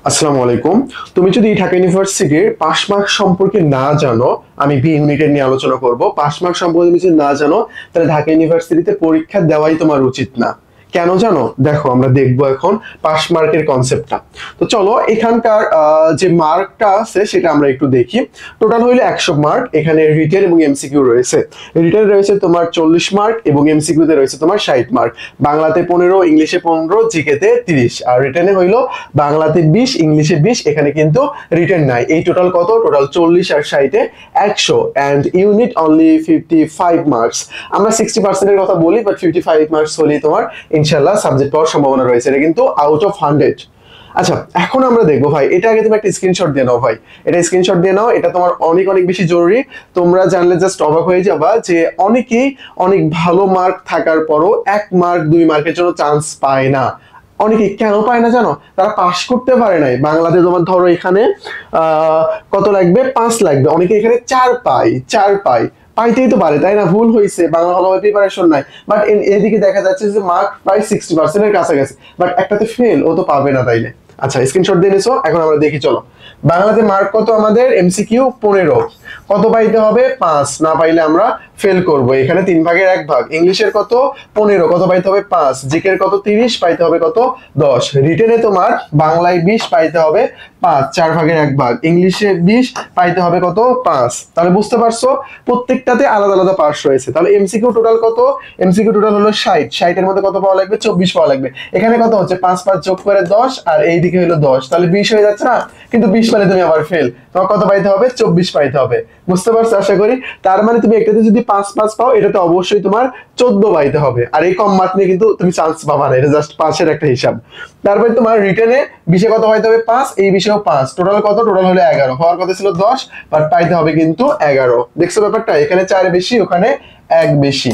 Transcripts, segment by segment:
আসসালামু আলাইকুম। তুমি যদি ঢাকা ইউনিভার্সিটির পাস মার্ক সম্পর্কে না জানো, আমি বি ইউনিটের নিয়ে আলোচনা করব। পাস মার্ক সম্পর্কে তুমি যদি না জানো, তাহলে ঢাকা ইউনিভার্সিটিতে পরীক্ষা দেওয়াই তোমার উচিত না। কেন জানো? দেখো, আমরা দেখবো এখন পাস মার্কের কনসেপ্টটা। তো চলো, এখানকার যে মার্কটা আছে সেটা আমরা একটু দেখি। টোটাল হইলো 100 মার্ক। এখানে রিটেন এবং এমসিকিউ রয়েছে। রিটেন রয়েছে তোমার 40 মার্ক এবং এমসিকিউতে রয়েছে তোমার 60 মার্ক। বাংলাতে 15, ইংলিশে 15, জিকেতে 30। আর রিটেনে হইলো বাংলাতে 20, ইংলিশে 20। এখানে কিন্তু রিটেন নাই। এই টোটাল কত? টোটাল 40 আর 60 100। And unit only 55 marks. আমরা 60% এর কথা বলি, বাট 55 মার্কস হলেই তোমার ইনশাআল্লাহ সাবজেক্ট পাওয়ার সম্ভাবনা রয়েছে। এটা কিন্তু আউট অফ 100। আচ্ছা, এখন আমরা দেখবো ভাই, এটা আগে তুমি একটা স্ক্রিনশট দিয়ে নাও ভাই। এটা স্ক্রিনশট দিয়ে নাও, এটা তোমার অনেক অনেক বেশি জরুরি। তোমরা জানলে জাস্ট অবাক হয়ে যাবা যে অনেকেই অনেক ভালো মার্ক থাকার পরও 1 মার্ক 2 মার্কের জন্য চান্স পায় না। অনেকে কেন পায় না জানো? তারা পাস করতে পারে নাই। বাংলাতে তোমার ধরো এখানে কত লাগবে? 5 লাগবে। অনেকে এখানে 4 পায়, 4 পায়। পাইতেই তো পারে, তাই না? ভুল হয়েছে, বাংলা ভালোভাবে প্রিপারেশন নাই, বাট এদিকে দেখা যাচ্ছে যে মার্ক প্রায় 60% এর কাছাকাছি, বাট একটাতে ফেল, ও তো পাবে না তাইলে। আচ্ছা, স্ক্রিনশট দিয়ে নিছো। এখন আমরা দেখি, চলো। বাংলাতে মার্ক কত আমাদের? এমসিকিউ 15, কত পাইতে হবে? 5। না পাইলে আমরা ফেল করব। এখানে 3 ভাগের 1 ভাগ। ইংলিশের কত? 15, কত পাইতে হবে? 5। জিকের কত? 30, পাইতে হবে কত? 10। রিটেনে তোমার বাংলায় 20, পাইতে হবে 5, 4 ভাগের 1 ভাগ। ইংলিশে 20, পাইতে হবে কত? 5। তাহলে বুঝতে পারছো প্রত্যেকটাতে আলাদা আলাদা পাস রয়েছে। তাহলে এমসিকিউ টোটাল কত? এমসিকিউ টোটাল হলো 60। 60 এর মধ্যে কত পাওয়া লাগবে? 24 পাওয়া লাগবে। এখানে কত হচ্ছে? 5 5 যোগ করে 10, আর এইদিকে হলো 10, তাহলে 20 হয়ে যাচ্ছে না? কিন্তু 20 পেলে তুমি আবার ফেল। তোমার কত পাইতে হবে? 24 পাইতে হবে। বুঝতে পারছো আশা করি? তার মানে তুমি একটাতে যদি 5 5 পাও, এটাতে অবশ্যই তোমার 14 পাইতে হবে। আর এই কম মার্ক নিয়ে কিন্তু তুমি চান্স পাবা না, এটা জাস্ট 5 এর একটা হিসাব। তারপরে তোমার রিটেনে 20 কত পাইতে হবে? 5, এই 20 5। টোটাল কত? টোটাল হলো 11। হওয়ার কথা ছিল 10, বাট পাইতে হবে কিন্তু 11। দেখছো ব্যাপারটা? এখানে 4 বেশি, ওখানে 1 বেশি।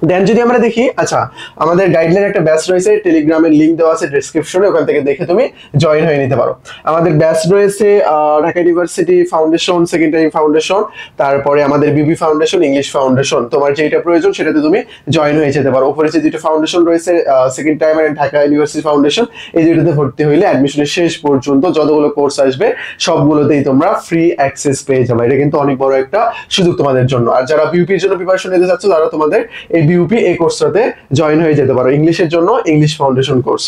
দেন যদি আমরা দেখি, আচ্ছা, আমাদের গাইডলাইন একটা ব্যাচ রয়েছে, টেলিগ্রামের লিংক দেওয়া আছে ডেসক্রিপশনে, ওখান থেকে দেখে তুমি জয়েন হয়ে নিতে পারো। আমাদের ব্যাচ রয়েছে Dhaka university foundation, second time foundation, তারপরে আমাদের বিবি ফাউন্ডেশন, ইংলিশ ফাউন্ডেশন। তোমার যেটা প্রয়োজন সেটাতে তুমি জয়েন হয়ে যেতে পারো। উপরে যে দুটো ফাউন্ডেশন রয়েছে, সেকেন্ড টাইম আর ঢাকা ইউনিভার্সিটি ফাউন্ডেশন, এই দুটোতে ভর্তি হইলে অ্যাডমিশনের শেষ পর্যন্ত যতগুলো কোর্স আসবে সবগুলোতেই তোমরা ফ্রি অ্যাক্সেস পেয়ে যাবে। এটা কিন্তু অনেক বড় একটা সুযোগ তোমাদের জন্য। আর যারা বিউপির জন্য প্রিপারেশন নিতে চাচ্ছ, তারা তোমাদের এই বিউপি এই কোর্সটাতে জয়েন হয়ে যেতে পারো। ইংলিশের জন্য ইংলিশ ফাউন্ডেশন কোর্স।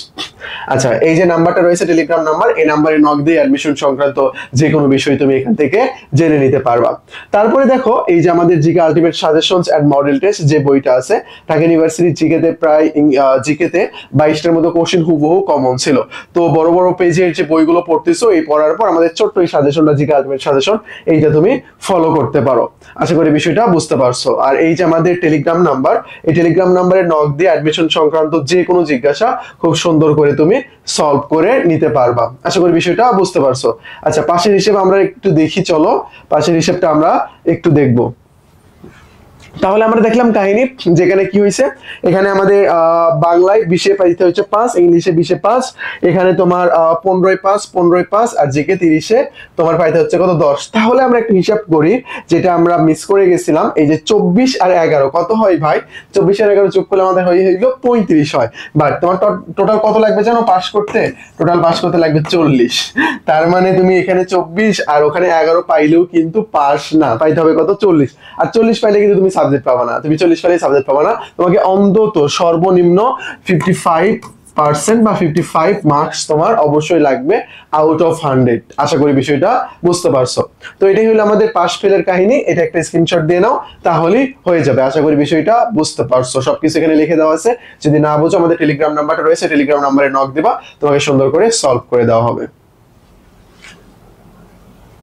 আচ্ছা, এই যে নাম্বারটা রয়েছে টেলিগ্রাম নাম্বার, এই নাম্বারে নক দিয়ে অ্যাডমিশন সংক্রান্ত যে কোনো বিষয় তুমি এখান থেকে জেনে নিতে পারবা। তারপরে দেখো, এই যে আমাদের GK ultimate suggestions and model test যে বইটা আছে, ঢাকা ইউনিভার্সিটি জিকেতে প্রায় জিকেতে 22টার মতো কোশ্চেন হুবহু কমন ছিল। তো বড় বড় পেজের যে বইগুলো পড়তেছো, এই পড়ার পর আমাদের ছোট্ট এই সাজেশনটা, জিকে আলটিমেট সাজেশন, এইটা তুমি ফলো করতে পারো। আশা করি বিষয়টা বুঝতে পারছো। আর এই যে আমাদের টেলিগ্রাম নাম্বার, এই টেলিগ্রাম নাম্বারে নক দিয়ে অ্যাডমিশন সংক্রান্ত যে কোনো জিজ্ঞাসা খুব সুন্দর করে তুমি সলভ করে নিতে পারবা। আশা করি বিষয়টা বুঝতে পারছো। আচ্ছা, পাশের হিসেবে আমরা একটু দেখি, চলো পাশের হিসেবটা আমরা একটু দেখবো। তাহলে আমরা দেখলাম কাহিনী, যেখানে কি হয়েছে, এখানে আমাদের বাংলায় 20 পাইতে হচ্ছে 5, ইংলিশে 20 5, এখানে তোমার 15 5 15 5, আর জিকে 30 তোমার পাইতে হচ্ছে কত? 10। তাহলে আমরা একটা হিসাব করি, যেটা আমরা মিস করে গেছিলাম। এই যে 24 আর 11 কত হয় ভাই? 24 আর 11 যোগ করলে আমাদের হইলো 35 হয়। বাট তোমার টোটাল কত লাগবে জানো পাস করতে? টোটাল পাস করতে লাগবে 40। তার মানে তুমি এখানে 24 আর ওখানে 11 পাইলেও কিন্তু পাস না, পাইতে হবে কত? 40। আর 40 পাইলে কিন্তু তুমি সাবজেক্ট পাবা না, তুমি 40 পাইলে সাবজেক্ট পাবা না। তোমাকে অন্তত সর্বনিম্ন 55% বা 55 মার্কস তোমার অবশ্যই লাগবে আউট অফ 100। আশা করি বিষয়টা বুঝতে পারছো। তো এটাই হলো আমাদের পাস ফেলের কাহিনী। এটা একটা স্ক্রিনশট দিয়ে নাও, তাহলেই হয়ে যাবে। আশা করি বিষয়টা বুঝতে পারছো। সবকিছু এখানে লিখে দেওয়া আছে। যদি না বুঝো, আমাদের টেলিগ্রাম নাম্বারটা রয়েছে, টেলিগ্রাম নাম্বারে নক দিবা, তোমাকে সুন্দর করে সলভ করে দেওয়া হবে।